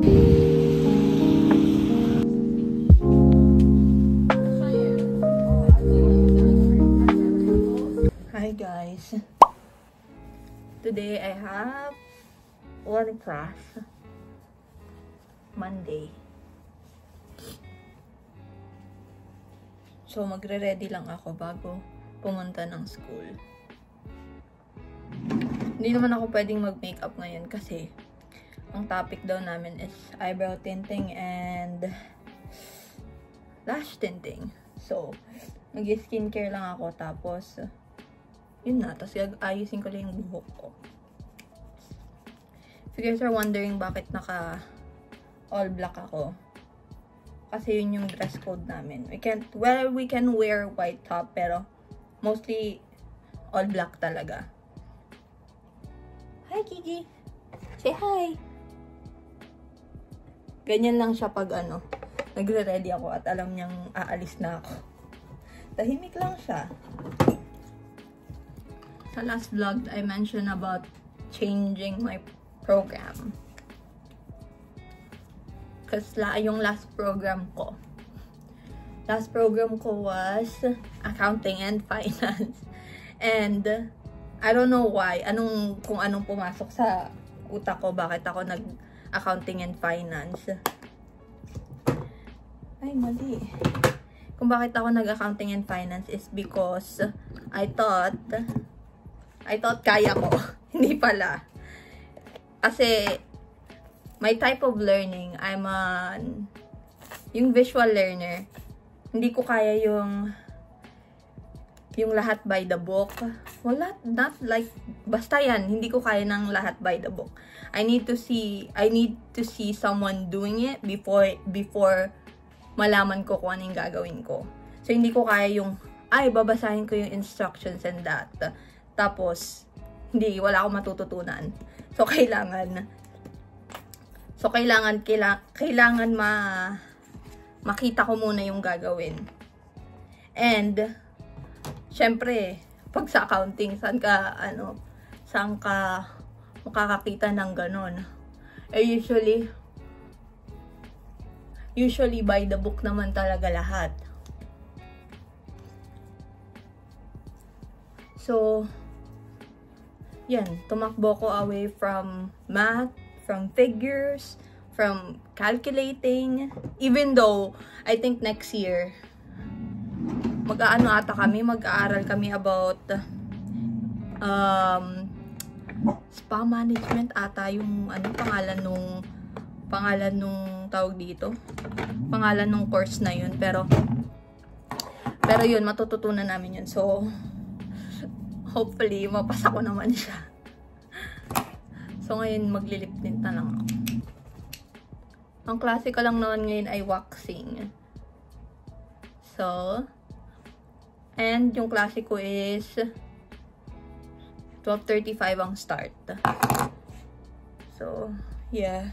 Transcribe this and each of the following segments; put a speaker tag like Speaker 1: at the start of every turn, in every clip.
Speaker 1: Hi guys. Today I have one class. Monday. So magre-ready lang ako bago pumunta ng school. Hindi naman ako pwedeng mag-makeup ngayon kasi ang topic daw namin is eyebrow tinting and lash tinting. So, mag-skincare lang ako tapos yun na. Tapos ayusin ko lang yung buhok ko. If you guys are wondering bakit naka all black ako, kasi yun yung dress code namin. We can wear white top pero mostly all black talaga. Hi Kiki! Say hi! Ganyan lang siya pag nagre-ready ako at alam niyang aalis na ako. Tahimik lang siya. Sa last vlog, I mentioned about changing my program. Kasi yung last program ko was accounting and finance. And I don't know why, kung anong pumasok sa utak ko, bakit ako nag-accounting and finance. Ay, mali. Kung bakit ako nag-accounting and finance is because I thought kaya ko. Hindi pala. Kasi my type of learning, yung visual learner. Hindi ko kaya yung lahat by the book. Wala, not like, basta yan, hindi ko kaya ng lahat by the book. I need to see someone doing it before malaman ko kung ano yung gagawin ko. So, hindi ko kaya yung, babasahin ko yung instructions and that. Tapos, wala akong matututunan. So, kailangan makita ko muna yung gagawin. And, syempre, pag sa accounting, saan ka makakakita ng ganon? Usually by the book naman talaga lahat. So, yan, tumakbo ko away from math, from figures, from calculating. Even though, I think next year, mag-aaral kami about spa management ata yung pangalan nung tawag dito. Pangalan nung course na yun. Pero yun, matututunan namin yun. So, hopefully, mapasa ko naman siya. So, ngayon, maglilip tint na lang ako. Ang klase ko lang naman ngayon ay waxing. So, and yung klase ko is 12:35 ang start. So, yeah.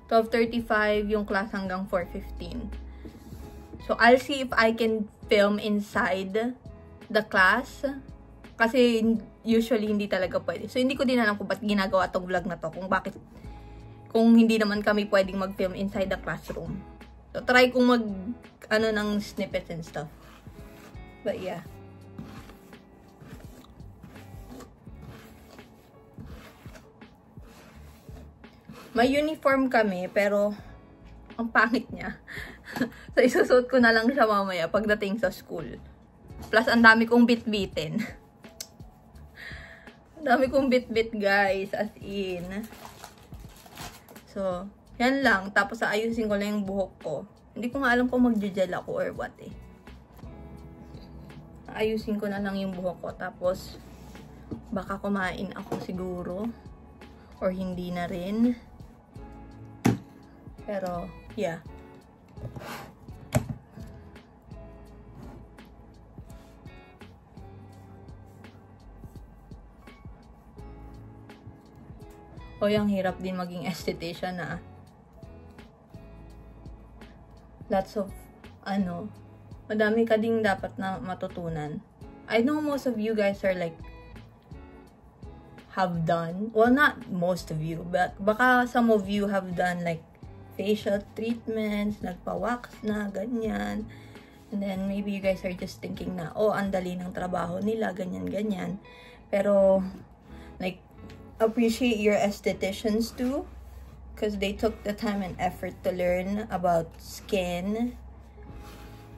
Speaker 1: 12:35 yung class hanggang 4:15. So, I'll see if I can film inside the class. Kasi usually hindi talaga pwede. So, hindi ko din alam kung ba't ginagawa tong vlog na to. Kung hindi naman kami pwedeng mag-film inside the classroom. So, try kong ng snippets and stuff. But, yeah. May uniform kami, pero ang pangit niya. So, isusuot ko na lang siya mamaya pagdating sa school. Plus, ang dami kong bit-bitin. Ang dami kong bit-bit, guys. As in. So, yan lang. Tapos, ayusin ko lang yung buhok ko. Hindi ko nga alam kung mag-gel ako or what eh. Ayusin ko na lang yung buhok ko. Tapos, baka kumain ako siguro. Or hindi na rin. Pero, yeah. O, yung hirap din maging esthetician na. Lots of, madami ka ding dapat na matutunan. I know most of you guys are like, have done, well, not most of you, but baka some of you have done like facial treatments, nagpa-wax na, ganyan. And then, maybe you guys are just thinking na, oh, ang dali ng trabaho nila, ganyan-ganyan. Pero, like, appreciate your estheticians too. Because they took the time and effort to learn about skin.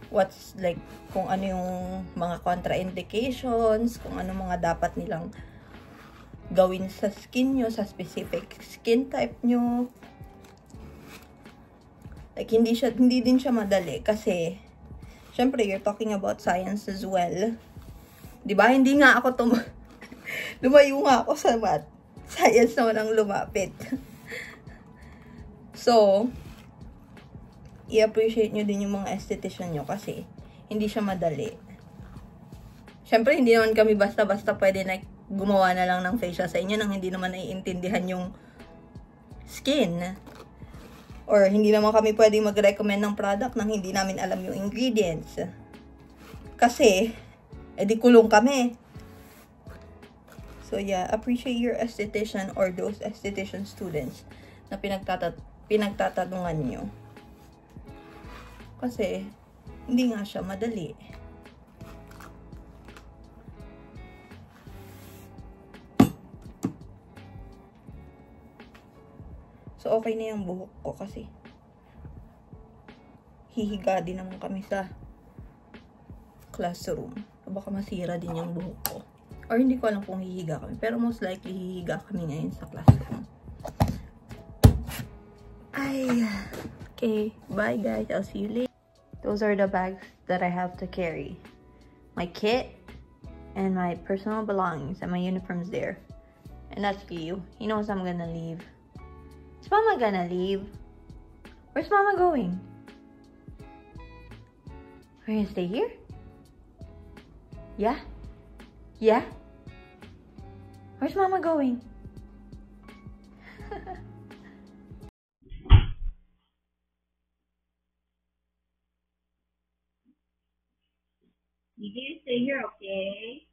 Speaker 1: What's, like, kung ano yung mga contraindications, kung ano mga dapat nilang gawin sa skin nyo, sa specific skin type nyo. Like, hindi din siya madali kasi, syempre, you're talking about science as well. Diba? Hindi nga ako lumayo nga ako sa math. Science naman ang lumapit. So, i-appreciate nyo din yung mga esthetician nyo kasi, hindi siya madali. Syempre, hindi naman kami basta-basta pwede na gumawa na lang ng facial sa inyo nang hindi naman naiintindihan yung skin. Or hindi naman kami pwedeng mag-recommend ng product nang hindi namin alam yung ingredients. Kasi, edi kulong kami. So yeah, appreciate your esthetician or those esthetician students na pinagtatanungan nyo. Kasi, hindi nga siya madali. So, okay na yung buhok ko kasi hihiga din naman kami sa classroom. So, baka masira din yung buhok ko. Or hindi ko alam kung hihiga kami. Pero most likely, hihiga kami ngayon sa classroom. Ay. Okay. Bye, guys. I'll see you later. Those are the bags that I have to carry. My kit and my personal belongings and my uniforms there. And that's you. He knows I'm gonna leave. Is Mama gonna leave? Where's Mama going? We're gonna stay here? Yeah? Yeah? Where's Mama going? You can stay here, okay?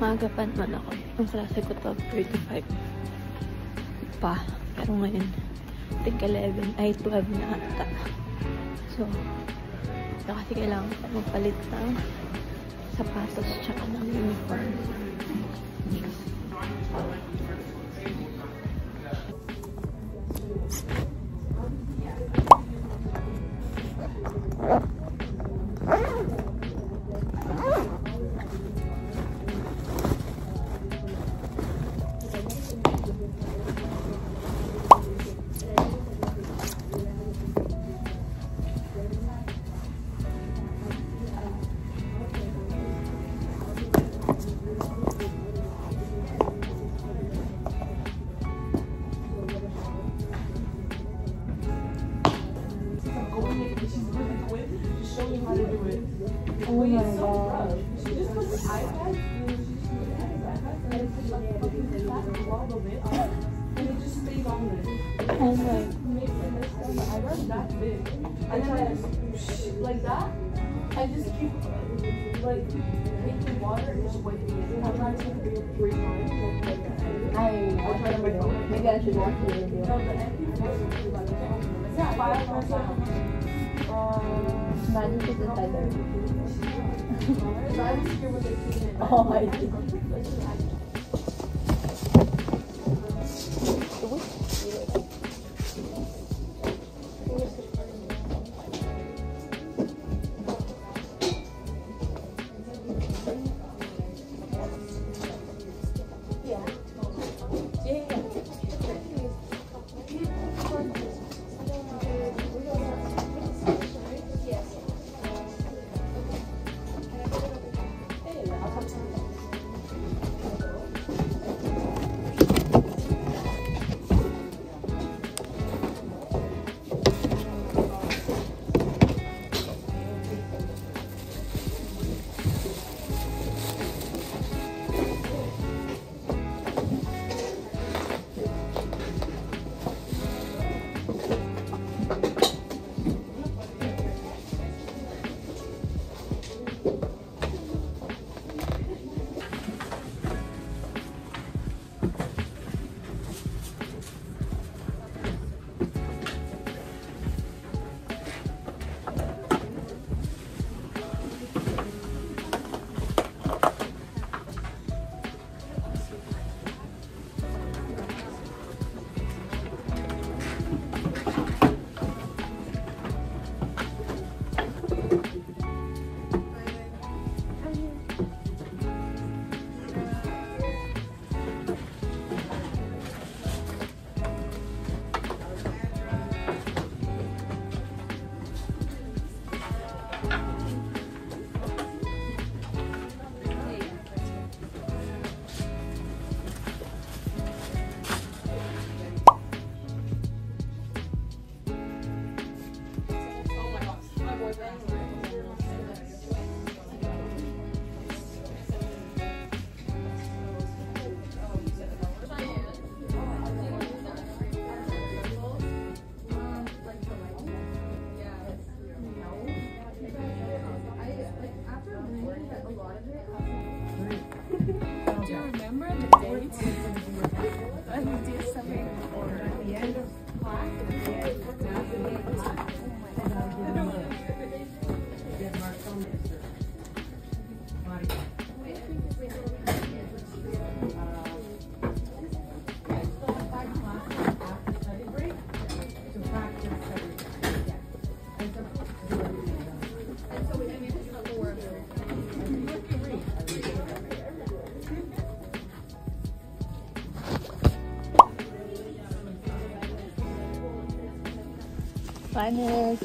Speaker 1: Maagapan man ako. Ang klase ko 12:35 pa. Pero ngayon, I think 12 na ata. So, kasi kailangan pa magpalit ng sapatos tsaka ng uniform.
Speaker 2: Oh my god. She just puts the iPad and it just stays on there.
Speaker 1: Oh my.
Speaker 2: The eyebrows that big. And then like that. I just keep like taking water and just waiting. I'm trying to do it 3 times. I'll try to make it.
Speaker 1: Maybe I should watch the video.
Speaker 2: No, the MP4 is like 5 times.
Speaker 1: Imagine she's inside there.
Speaker 2: I was here with the kid.
Speaker 1: Oh, I see.
Speaker 2: Do you remember the date? When we did something or at the end of class?
Speaker 1: Bye, Miss.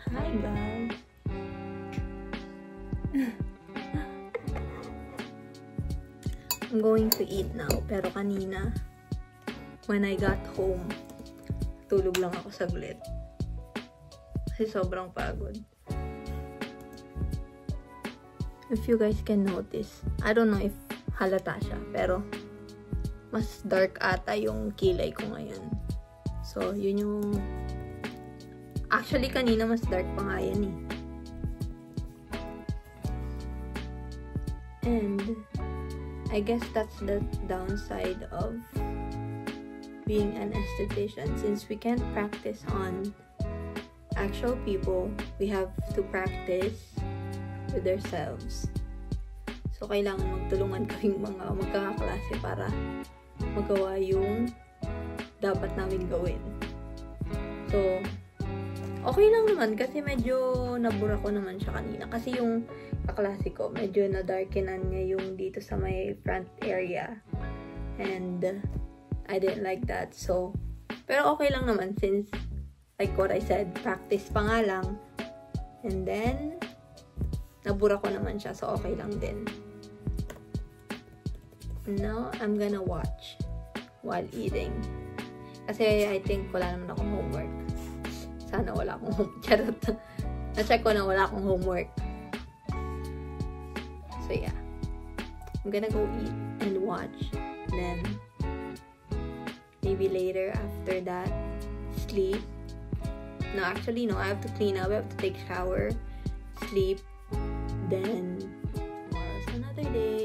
Speaker 1: Hi guys. I'm going to eat now, pero kanina when I got home, tulog lang ako saglit. Kasi sobrang pagod. If you guys can notice, I don't know if halata siya, pero mas dark ata yung kilay ko ngayon. So, yun yung... Actually, kanina mas dark pa nga yan eh. And I guess that's the downside of being an esthetician. Since we can't practice on actual people, we have to practice with ourselves. So, kailangan magtulungan kaming mga magkakaklase para magawa yung dapat namin gawin. So, okay lang naman kasi medyo nabura ko naman siya kanina. Kasi yung kaklase ko, medyo na-darkenan niya yung dito sa may front area. And I didn't like that. So, pero okay lang naman since, like what I said, practice pa nga lang. And then, nabura ko naman siya. So, okay lang din. Now, I'm gonna watch while eating. Kasi I think wala naman akong homework. Sana wala akong homework. Na-check ko na wala akong homework. So, yeah. I'm gonna go eat and watch. Then, maybe later after that, sleep. No, actually, no. I have to clean up. I have to take a shower, sleep. Then, tomorrow's another day.